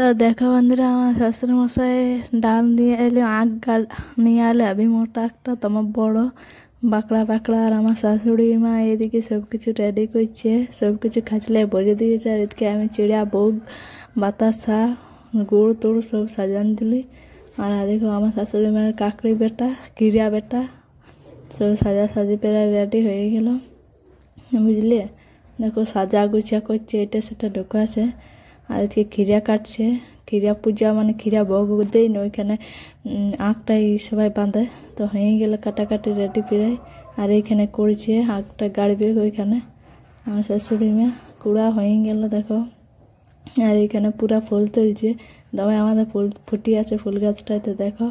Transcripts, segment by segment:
তো দেখো বন্ধুরা, আমার শ্বশুর মশাই ডাল নিয়ে এলে, নিয়ে এলে আবি মোটা একটা, তোমার বড় বাঁকড়া বাঁকড়া। আর আমার শাশুড়ি মা এদিকে সব কিছু রেডি করছে, সব কিছু খাঁচলে ভরে দিয়েছে। আর এদিকে আমি চিড়িয়া ভোগ, বাতাসা, গুড় তুড় সব সাজান দিলি। আর দেখো আমার শাশুড়ি মায়ের কাকড়ি বেটা, কিরিয়া বেটা সব সাজা সাজি প্রায় রেডি হয়ে গেল, বুঝলি। দেখো সাজা গুছা করছে, এটা সেটা ঢোকাছে। আর এদিকে খিরা কাটছে, খিরা পূজা মানে খিরা ভোগ দেই না ওইখানে, আঁকটাই সবাই বাঁধে। তো হয়ে গেল কাটাকাটি রেডি প্রায়। আর এইখানে করছে আঁকটা গাড়বে ওইখানে আমার শাশুড়ি মেয়ে, কুড়া হয়ে গেল দেখো। আর এইখানে পুরা ফুল তুলছে, তবে আমাদের ফুল ফুটি আছে ফুল গাছটাতে, দেখো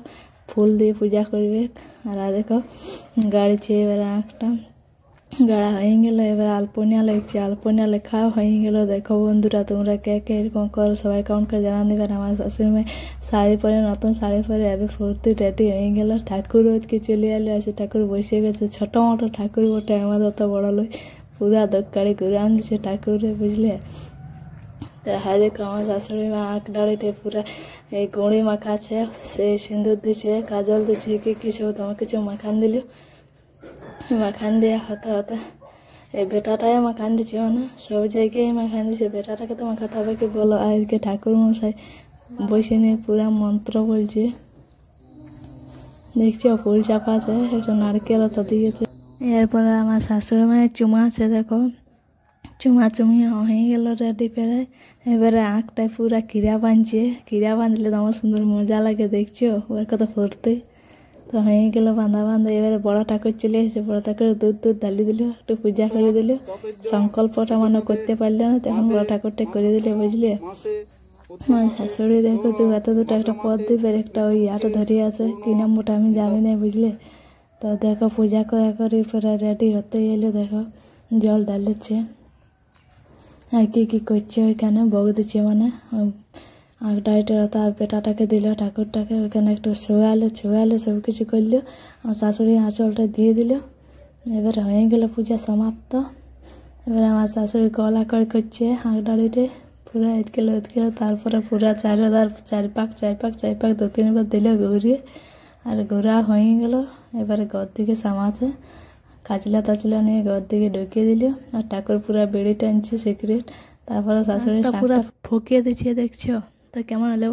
ফুল দিয়ে পূজা করবে। আর দেখো গাড়িছে এবার আঁকটা গাড়া হয়ে গেল। এবার আলপনা লাগছে, আলপনা লেখা হয়ে গেল। দেখো বন্ধুরা, তোমরা কে কে এরকম করো সবাই কমেন্ট করে জানা দেবেন। আমার শাশুড়ি মেয়ে শাড়ি পরে, নতুন শাড়ি পরে এবার ফুর্তি রেডি হয়ে গেল। ঠাকুর ওইদিকে চলে এলো, আছে ঠাকুর বসে গেছে, ছোটো মোটো ঠাকুর বটে, আমাদের অত বড় লই, পুরা দোকানে ঘুরে আনছে ঠাকুরে, বুঝলে। তো হ্যাঁ দেখো আমার শাশুড়ি মা আঁক ডাড়িতে পুরা এই গুঁড়ি মাখাছে, সেই সিঁদুর দিচ্ছে, কাজল দিচ্ছে, কি কিছু তোমার কিছু মাখান দিল। মাখান দেওয়া হতে হতে এই বেটাটাই মাখান দিচ্ছে, মানে সব জায়গায় মাখান দিচ্ছে। বেটাটাকে তো মাখাতে হবে কি বলো। আজকে ঠাকুর মশাই বসে নিয়ে পুরা মন্ত্র বলছে, দেখছি ফুল চাপা আছে, একটা নারকেল তো দিয়েছে। এরপরে আমার শাশুড়ি মায়ের চুমা আছে, দেখো চুমাচুমি হয়ে গেল রেডি প্রায়। এবারে আঁকটায় পুরা কিরা বাঁধছে, কিরা বাঁধলে তো আমার সুন্দর মজা লাগে, দেখছো ওর কত ফুর্তি। তো হয়ে গেল বাঁধা বাঁধা। এবারে বড় ঠাকুর চলে এসেছে, বড় ঠাকুরের দুধ দুধ ঢালি দিল, একটু পূজা করে দিল। সংকল্পটা মানে করতে পারলে না, তখন বড় ঠাকুরটা করে দিলে, বুঝলে। আমার শাশুড়ি দেখো তো এত দুটো একটা পদ দিবে, একটা ওই আটা ধরিয়ে আছে, কি নামটা আমি জানি না, বুঝলে। তো দেখো পূজা করা করে পুরা রেডি হতে এলো, দেখো জল ঢালিচ্ছে। আর কি করছে ওইখানে ভোগ দিচ্ছে, মানে ডাইটের তার বেটাটাকে দিল, ঠাকুরটাকে ওইখানে একটু ছোয়ালো সব কিছু করলো। আমার শাশুড়ি আঁচলটা দিয়ে দিল। এবার হয়ে গেল পূজা সমাপ্ত। এবার আমার শাশুড়ি গলা করে করছে আঁক ডাড়িতে, পুরা এদিকে গেল। তারপরে পুরা চারিপাক 2-3 বার দিল ঘুরিয়ে। আর ঘোরা হয়ে গেল। এবারে ঘর দিকে সামাছে, কাচলা তাচলা নিয়ে ঘর দিকে ঢুকিয়ে দিল। আর ঠাকুর পুরা বেড়ি টানছে সিগারেট। তারপরে শাশুড়ি পুরা ফুকিয়ে দিচ্ছে, দেখছো। তো কেমন হলো?